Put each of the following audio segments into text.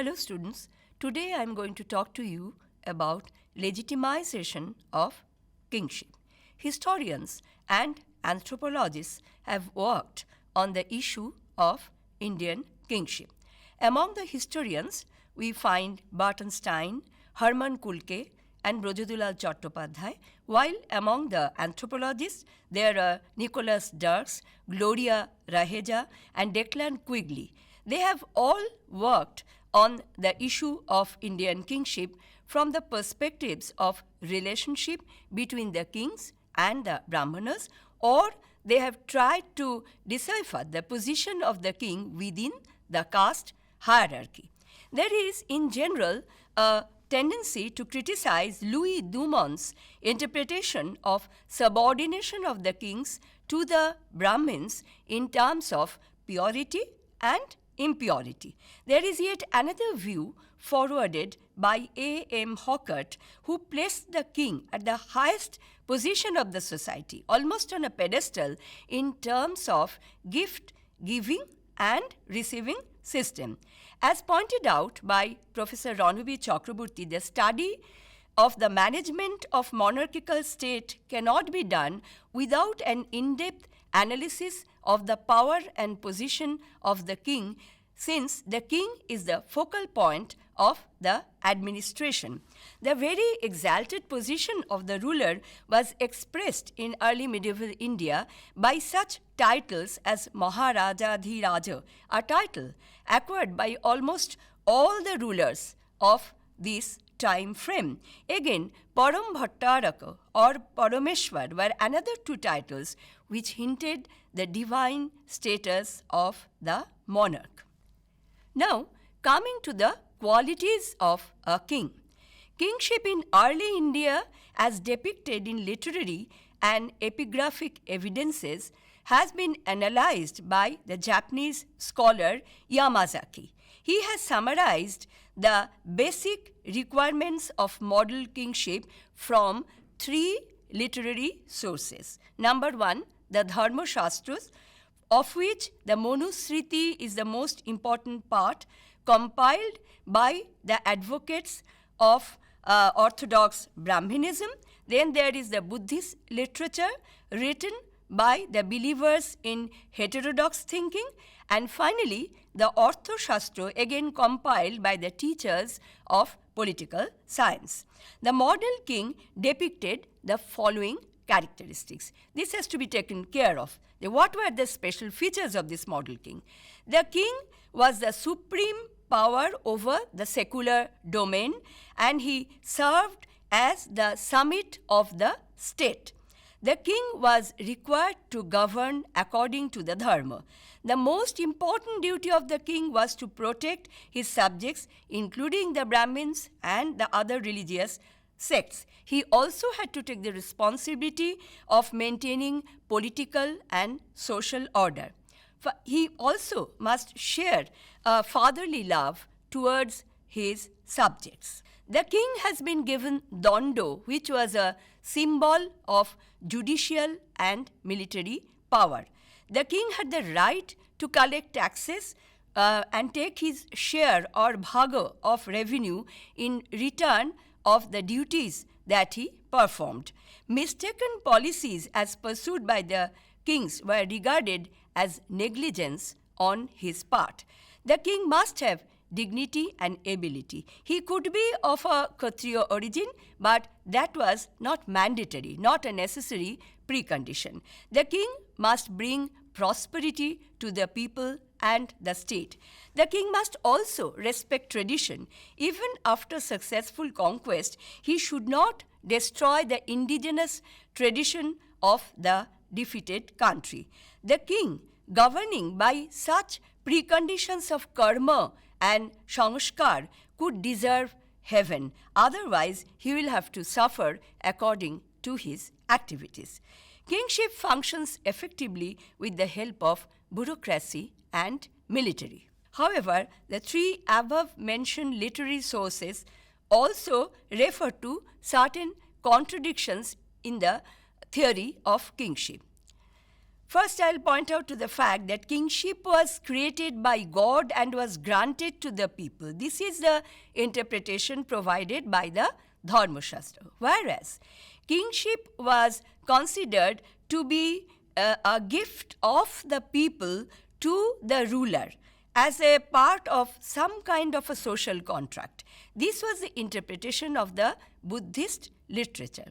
Hello students, today I am going to talk to you about legitimization of kingship. Historians and anthropologists have worked on the issue of Indian kingship. Among the historians, we find Barton Stein, Herman Kulke, and Brojadulal Chattopadhyay, while among the anthropologists there are Nicholas Dirks, Gloria Raheja, and Declan Quigley. They have all worked on the issue of Indian kingship from the perspectives of relationship between the kings and the Brahmanas, or they have tried to decipher the position of the king within the caste hierarchy. There is, in general, a tendency to criticize Louis Dumont's interpretation of subordination of the kings to the Brahmins in terms of purity and impurity. There is yet another view forwarded by A.M. Hockert, who placed the king at the highest position of the society, almost on a pedestal in terms of gift giving and receiving system. As pointed out by Professor Ranabir Chakraborty, the study of the management of monarchical state cannot be done without an in-depth analysis of the power and position of the king, since the king is the focal point of the administration. The very exalted position of the ruler was expressed in early medieval India by such titles as Maharajadhiraja, a title acquired by almost all the rulers of this time frame. Again, Param Bhattaraka or Parameshwar were another two titles which hinted the divine status of the monarch. Now, coming to the qualities of a king. Kingship in early India, as depicted in literary and epigraphic evidences, has been analyzed by the Japanese scholar Yamazaki. He has summarized the basic requirements of model kingship from three literary sources. Number one, the Dharma Shastras, of which the Manusmriti is the most important part, compiled by the advocates of orthodox Brahmanism. Then there is the Buddhist literature written by the believers in heterodox thinking, and finally the Arthashastra, again compiled by the teachers of political science. The model king depicted the following characteristics. This has to be taken care of. What were the special features of this model king? The king was the supreme power over the secular domain, and he served as the summit of the state. The king was required to govern according to the dharma. The most important duty of the king was to protect his subjects, including the Brahmins and the other religious sects. He also had to take the responsibility of maintaining political and social order. He also must share a fatherly love towards his subjects. The king has been given Dando, which was a symbol of judicial and military power. The king had the right to collect taxes and take his share or bhaga of revenue in return of the duties that he performed. Mistaken policies as pursued by the kings were regarded as negligence on his part. The king must have dignity and ability. He could be of a Kshatriya origin, but that was not mandatory, not a necessary precondition. The king must bring prosperity to the people and the state. The king must also respect tradition. Even after successful conquest, he should not destroy the indigenous tradition of the defeated country. The king, governing by such preconditions of karma and sanskar, could deserve heaven. Otherwise, he will have to suffer according to his activities. Kingship functions effectively with the help of bureaucracy and military. However, the three above mentioned literary sources also refer to certain contradictions in the theory of kingship. First, I'll point out to the fact that kingship was created by God and was granted to the people. This is the interpretation provided by the Dharma Shastra. Whereas, kingship was considered to be a gift of the people to the ruler as a part of some kind of a social contract. This was the interpretation of the Buddhist literature.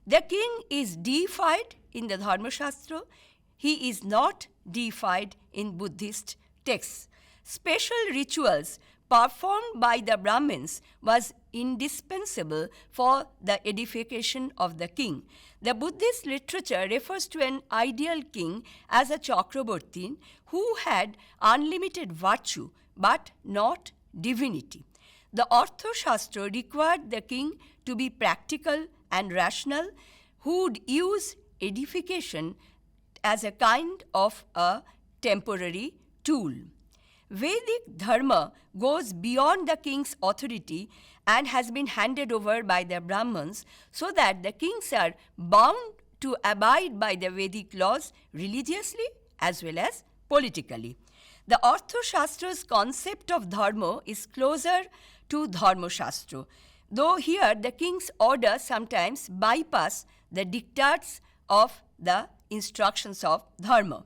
The king is deified in the Dharma Shastra. He is not deified in Buddhist texts. Special rituals performed by the Brahmins was indispensable for the edification of the king. The Buddhist literature refers to an ideal king as a Chakraborty who had unlimited virtue but not divinity. The Arthashastra required the king to be practical and rational, who would use edification as a kind of a temporary tool. Vedic Dharma goes beyond the king's authority and has been handed over by the Brahmins so that the kings are bound to abide by the Vedic laws religiously as well as politically. The Arthashastra's concept of Dharma is closer to Dharma Shastra, though here the king's order sometimes bypass the diktats of the instructions of Dharma.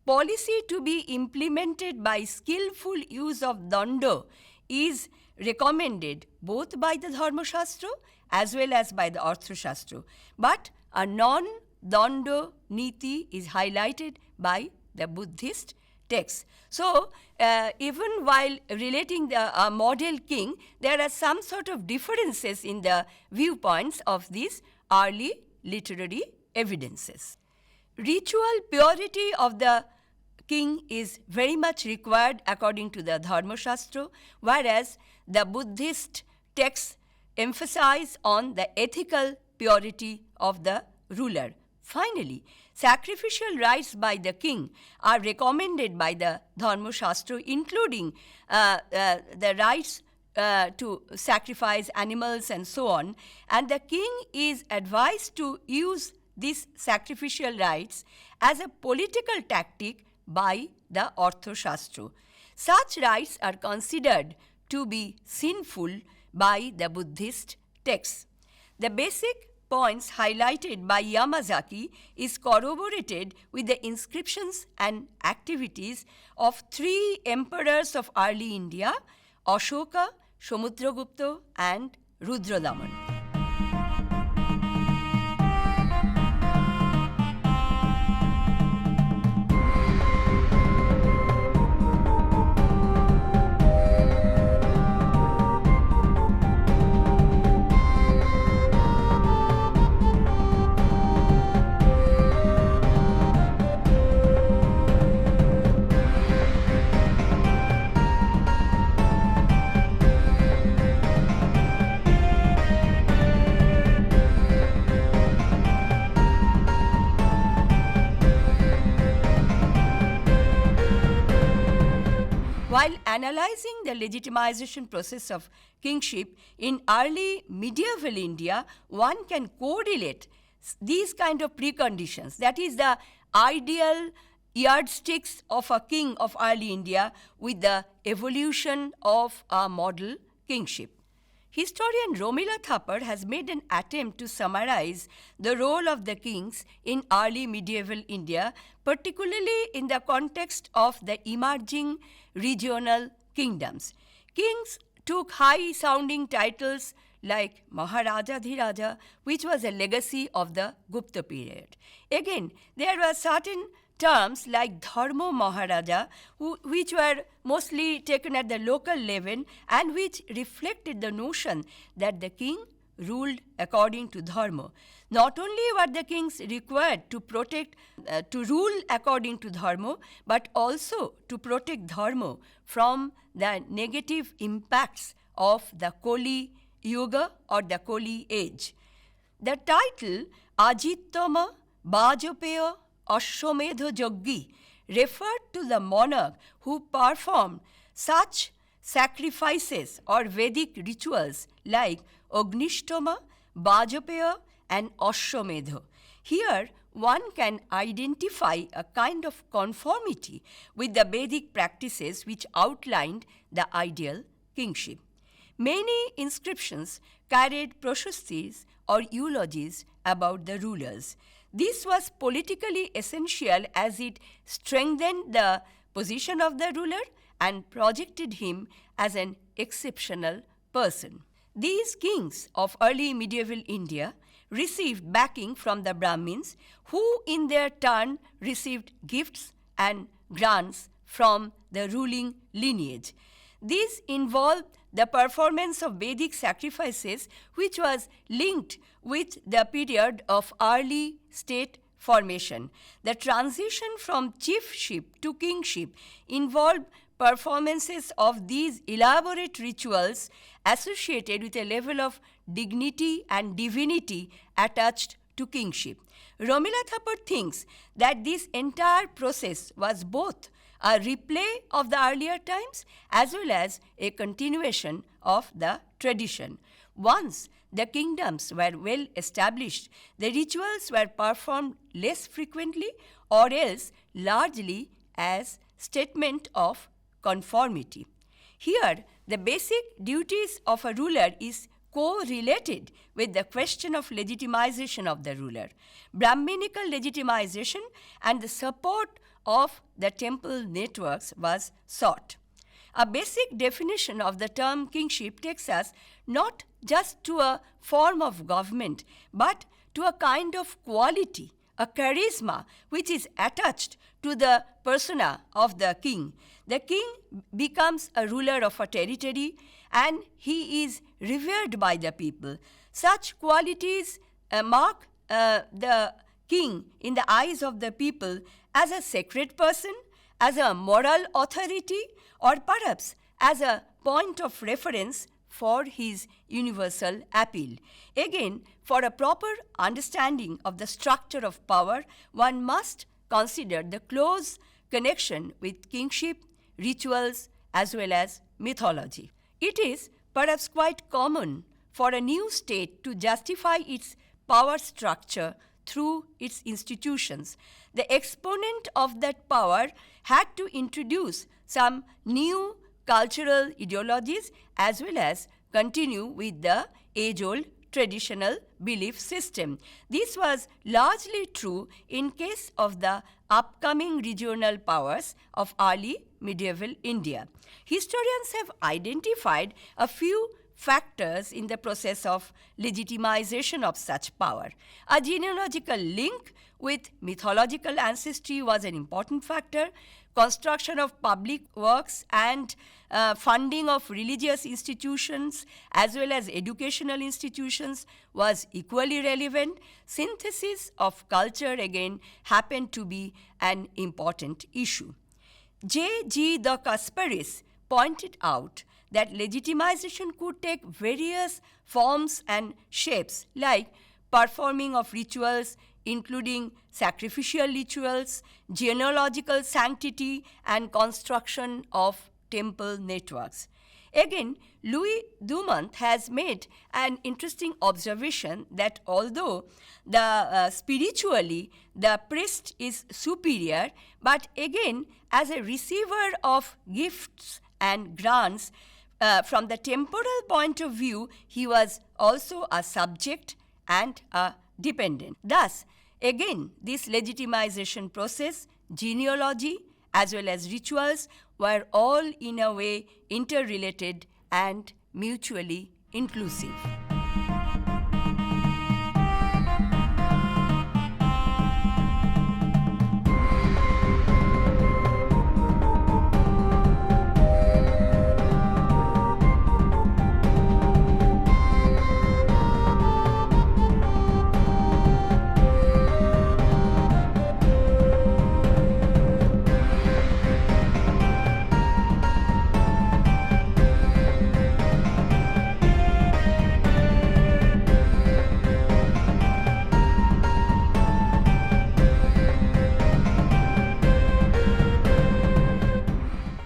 Policy to be implemented by skillful use of danda is recommended both by the Dharma Shastra as well as by the Arthashastra, but a non-danda niti is highlighted by the Buddhist texts. So, even while relating the model king, there are some sort of differences in the viewpoints of these early literary evidences. Ritual purity of the king is very much required according to the Dharma Shastra, whereas the Buddhist texts emphasize on the ethical purity of the ruler. Finally, sacrificial rites by the king are recommended by the Dharma Shastra, including the rites to sacrifice animals and so on, and the king is advised to use these sacrificial rites as a political tactic by the Arthashastra. Such rites are considered to be sinful by the Buddhist texts. The basic points highlighted by Yamazaki is corroborated with the inscriptions and activities of three emperors of early India, Ashoka, Samudragupta, and Rudradaman. While analyzing the legitimization process of kingship in early medieval India, one can correlate these kind of preconditions, that is the ideal yardsticks of a king of early India, with the evolution of a model kingship. Historian Romila Thapar has made an attempt to summarize the role of the kings in early medieval India, particularly in the context of the emerging regional kingdoms. Kings took high-sounding titles like Maharaja Dhiraja, which was a legacy of the Gupta period. Again, there were certain terms like Dharma Maharaja, which were mostly taken at the local level and which reflected the notion that the king ruled according to Dharma. Not only were the kings required to rule according to Dharma, but also to protect Dharma from the negative impacts of the Kali Yuga or the Kali age. The title Ajittama Bajapaya Ashwamedha Jaggi referred to the monarch who performed such sacrifices or Vedic rituals like Agnishtama, Bajapaya, and Ashwamedha. Here, one can identify a kind of conformity with the Vedic practices which outlined the ideal kingship. Many inscriptions carried proshastis or eulogies about the rulers. This was politically essential as it strengthened the position of the ruler and projected him as an exceptional person. These kings of early medieval India received backing from the Brahmins, who in their turn received gifts and grants from the ruling lineage. These involved the performance of Vedic sacrifices, which was linked with the period of early state formation. The transition from chiefship to kingship involved performances of these elaborate rituals associated with a level of dignity and divinity attached to kingship. Romila Thapar thinks that this entire process was both a replay of the earlier times as well as a continuation of the tradition. Once the kingdoms were well established, the rituals were performed less frequently or else largely as statement of conformity. Here, the basic duties of a ruler is co-related with the question of legitimization of the ruler. Brahminical legitimization and the support of the temple networks was sought. A basic definition of the term kingship takes us not just to a form of government, but to a kind of quality, a charisma which is attached to the persona of the king. The king becomes a ruler of a territory and he is revered by the people. Such qualities mark the king in the eyes of the people as a sacred person, as a moral authority, or perhaps as a point of reference for his universal appeal. Again, for a proper understanding of the structure of power, one must consider the close connection with kingship, rituals, as well as mythology. It is perhaps quite common for a new state to justify its power structure through its institutions. The exponent of that power had to introduce some new cultural ideologies as well as continue with the age-old traditional belief system. This was largely true in case of the upcoming regional powers of early medieval India. Historians have identified a few factors in the process of legitimization of such power. A genealogical link with mythological ancestry was an important factor. Construction of public works and funding of religious institutions as well as educational institutions was equally relevant. Synthesis of culture again happened to be an important issue. J. G. de Kasparis pointed out that legitimization could take various forms and shapes, like performing of rituals, including sacrificial rituals, genealogical sanctity, and construction of temple networks. Again, Louis Dumont has made an interesting observation that although spiritually the priest is superior, but again, as a receiver of gifts and grants, from the temporal point of view, he was also a subject and a dependent. Thus, again, this legitimization process, genealogy, as well as rituals were all in a way interrelated and mutually inclusive.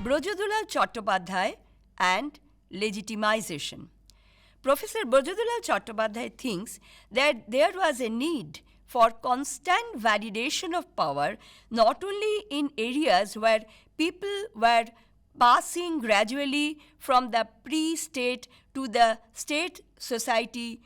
Brojadulal Chattopadhyay and legitimization. Professor Brojadulal Chattopadhyay thinks that there was a need for constant validation of power, not only in areas where people were passing gradually from the pre-state to the state society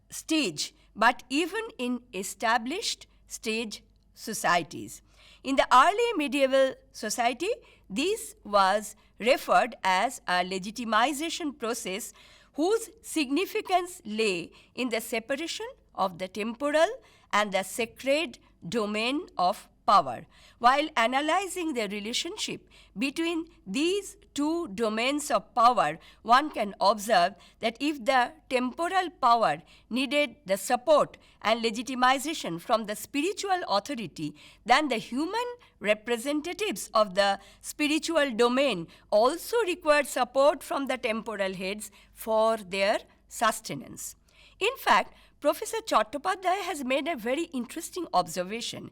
stage, but even in established stage societies. In the early medieval society, this was referred as a legitimization process whose significance lay in the separation of the temporal and the sacred domain of power. While analyzing the relationship between these two domains of power, one can observe that if the temporal power needed the support and legitimization from the spiritual authority, then the human representatives of the spiritual domain also required support from the temporal heads for their sustenance. In fact, Professor Chattopadhyay has made a very interesting observation.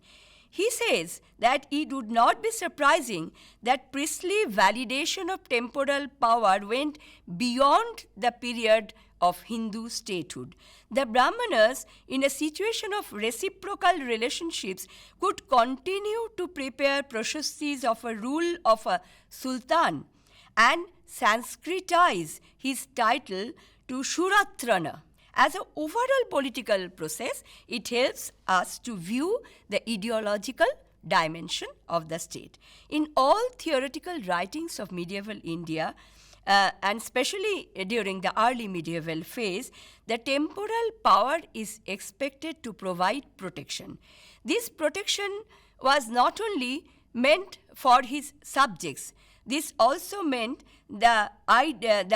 He says that it would not be surprising that priestly validation of temporal power went beyond the period of Hindu statehood. The Brahmanas, in a situation of reciprocal relationships, could continue to prepare processes of a rule of a sultan and Sanskritize his title to Shuratrana. As an overall political process, it helps us to view the ideological dimension of the state. In all theoretical writings of medieval India, and especially during the early medieval phase, the temporal power is expected to provide protection. This protection was not only meant for his subjects, this also meant the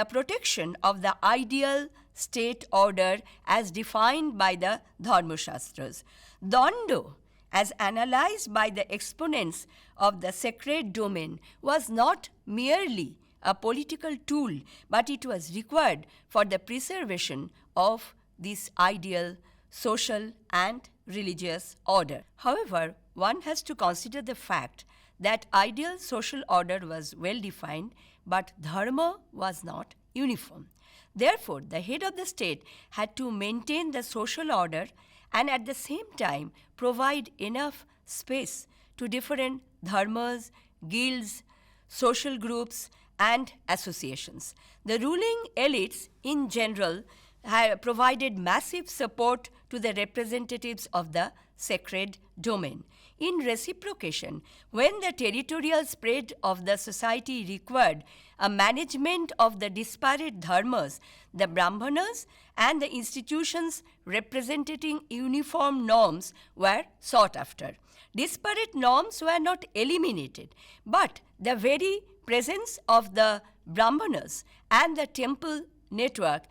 protection of the ideal state order as defined by the Dharmashastras. Dando, as analyzed by the exponents of the sacred domain, was not merely a political tool, but it was required for the preservation of this ideal social and religious order. However, one has to consider the fact that ideal social order was well defined, but dharma was not uniform. Therefore, the head of the state had to maintain the social order and at the same time provide enough space to different dharmas, guilds, social groups, and associations. The ruling elites in general have provided massive support to the representatives of the sacred domain. In reciprocation, when the territorial spread of the society required a management of the disparate dharmas, the Brahmanas and the institutions representing uniform norms were sought after. Disparate norms were not eliminated, but the very presence of the Brahmanas and the temple network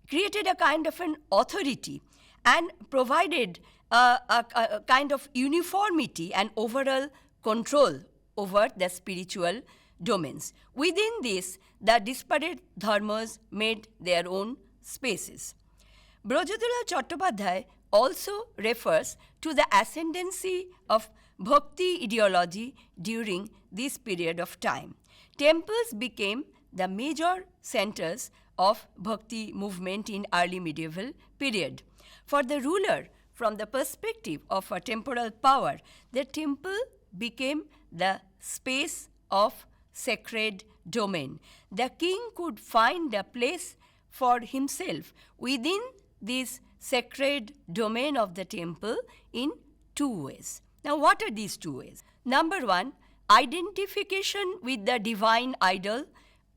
created a kind of an authority and provided a kind of uniformity and overall control over the spiritual domains. Within this, the disparate dharmas made their own spaces. Brajadhara Chattopadhyay also refers to the ascendancy of bhakti ideology during this period of time. Temples became the major centers of bhakti movement in early medieval period. For the ruler, from the perspective of a temporal power, the temple became the space of sacred domain. The king could find a place for himself within this sacred domain of the temple in two ways. Now, what are these two ways? Number one, identification with the divine idol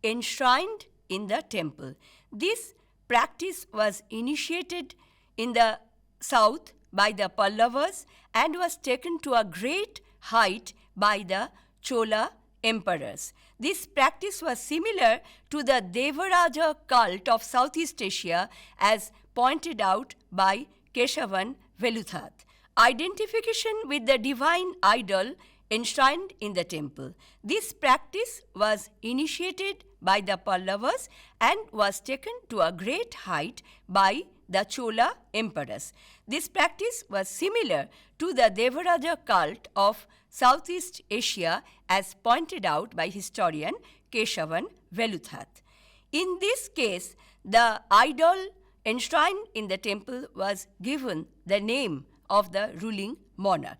enshrined in the temple. This practice was initiated in the south by the Pallavas and was taken to a great height by the Chola emperors. This practice was similar to the Devaraja cult of Southeast Asia as pointed out by Keshavan Veluthat. Identification with the divine idol enshrined in the temple. This practice was initiated by the Pallavas and was taken to a great height by the Chola emperors. This practice was similar to the Devaraja cult of Southeast Asia as pointed out by historian Keshavan Veluthat. In this case, the idol enshrined in the temple was given the name of the ruling monarch.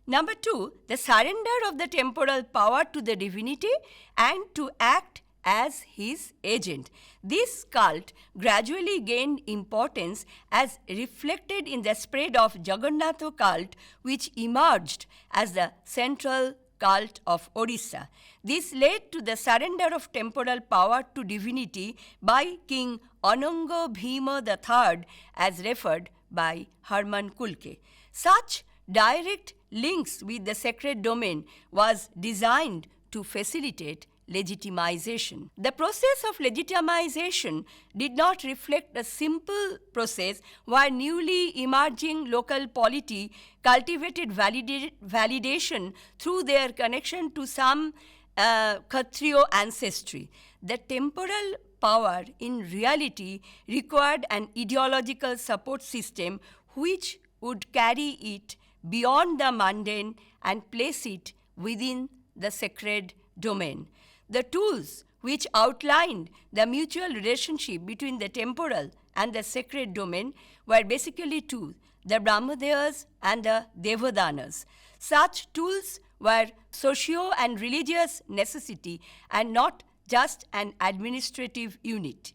Number 2, the surrender of the temporal power to the divinity and to act as his agent. This cult gradually gained importance as reflected in the spread of Jagannatha cult, which emerged as the central cult of Orissa. This led to the surrender of temporal power to divinity by King Ananga Bhima III, as referred by Hermann Kulke. Such direct links with the sacred domain was designed to facilitate legitimization. The process of legitimization did not reflect a simple process where newly emerging local polity cultivated validation through their connection to some Kshatriya ancestry. The temporal power in reality required an ideological support system which would carry it beyond the mundane and place it within the sacred domain. The tools which outlined the mutual relationship between the temporal and the sacred domain were basically two, the Brahmadevas and the Devadanas. Such tools were socio and religious necessity and not just an administrative unit.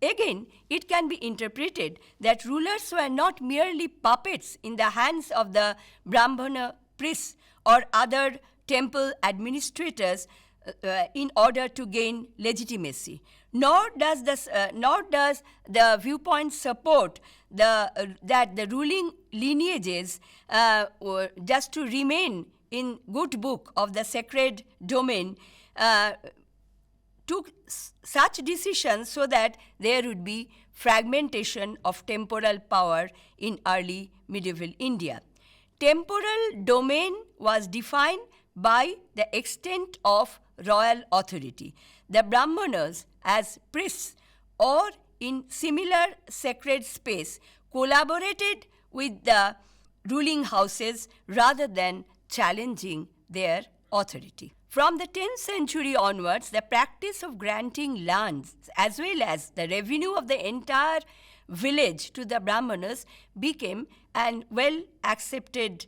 Again, it can be interpreted that rulers were not merely puppets in the hands of the Brahmana priests or other temple administrators in order to gain legitimacy. Nor does the viewpoint support that the ruling lineages just to remain in good book of the sacred domain took such decisions so that there would be fragmentation of temporal power in early medieval India. Temporal domain was defined by the extent of royal authority. The Brahmanas, as priests or in similar sacred space, collaborated with the ruling houses rather than challenging their authority. From the 10th century onwards, the practice of granting lands as well as the revenue of the entire village to the Brahmanas became an well-accepted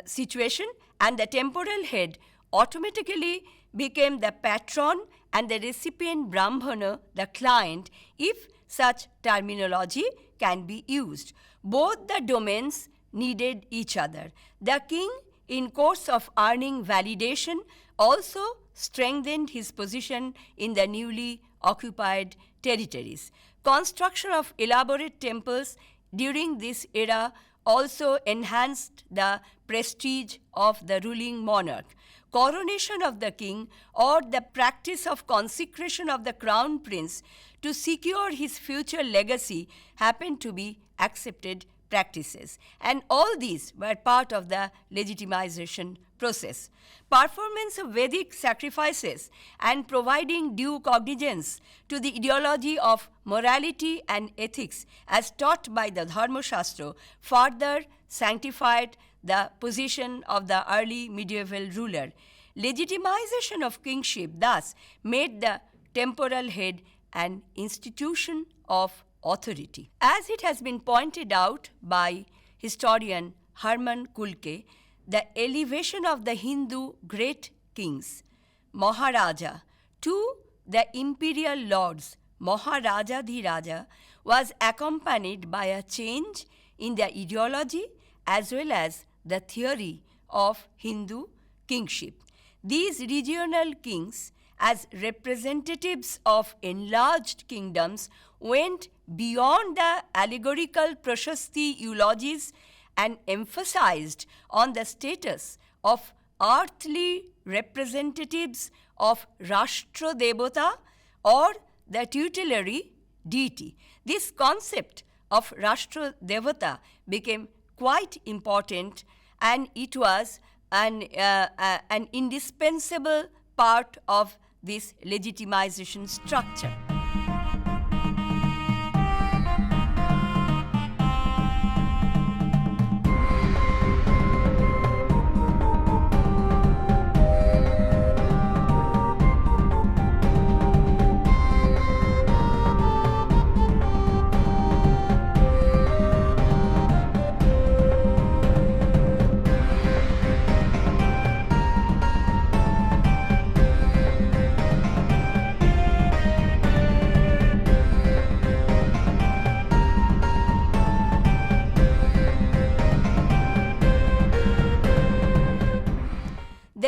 situation, and the temporal head automatically became the patron and the recipient Brahmana the client, if such terminology can be used. Both the domains needed each other. The king, in course of earning validation, also strengthened his position in the newly occupied territories. Construction of elaborate temples during this era also enhanced the prestige of the ruling monarch. Coronation of the king or the practice of consecration of the crown prince to secure his future legacy happened to be accepted practices, and all these were part of the legitimization process. Performance of Vedic sacrifices and providing due cognizance to the ideology of morality and ethics as taught by the Dharma Shastra further sanctified the position of the early medieval ruler. Legitimization of kingship thus made the temporal head an institution of authority. As it has been pointed out by historian Hermann Kulke, the elevation of the Hindu great kings, Maharaja, to the imperial lords, Maharajadhiraja, was accompanied by a change in the ideology as well as the theory of Hindu kingship. These regional kings, as representatives of enlarged kingdoms, went beyond the allegorical Prashasti eulogies and emphasized on the status of earthly representatives of Rashtra Devata or the tutelary deity. This concept of Rashtra Devata became quite important, and it was an indispensable part of this legitimization structure.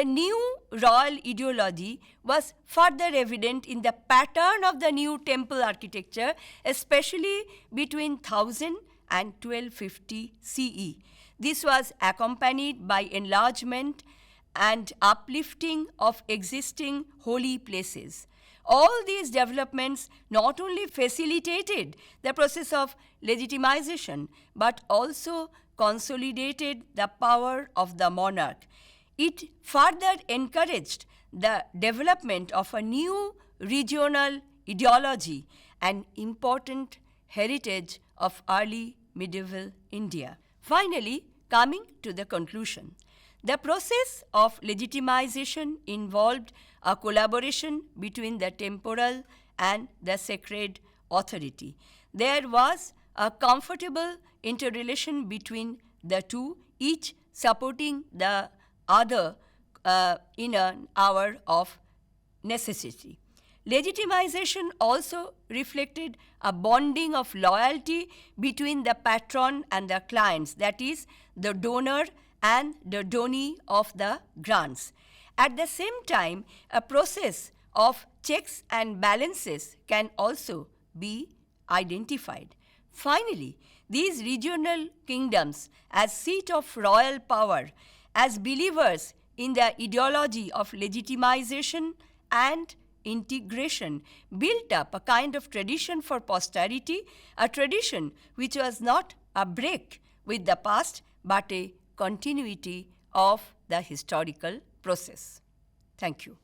The new royal ideology was further evident in the pattern of the new temple architecture, especially between 1000 and 1250 CE. This was accompanied by enlargement and uplifting of existing holy places. All these developments not only facilitated the process of legitimization, but also consolidated the power of the monarch. It further encouraged the development of a new regional ideology, an important heritage of early medieval India. Finally, coming to the conclusion, the process of legitimization involved a collaboration between the temporal and the sacred authority. There was a comfortable interrelation between the two, each supporting the other in an hour of necessity. Legitimization also reflected a bonding of loyalty between the patron and the clients, that is, the donor and the donee of the grants. At the same time, a process of checks and balances can also be identified. Finally, these regional kingdoms, as seat of royal power, as believers in the ideology of legitimization and integration, built up a kind of tradition for posterity, a tradition which was not a break with the past, but a continuity of the historical process. Thank you.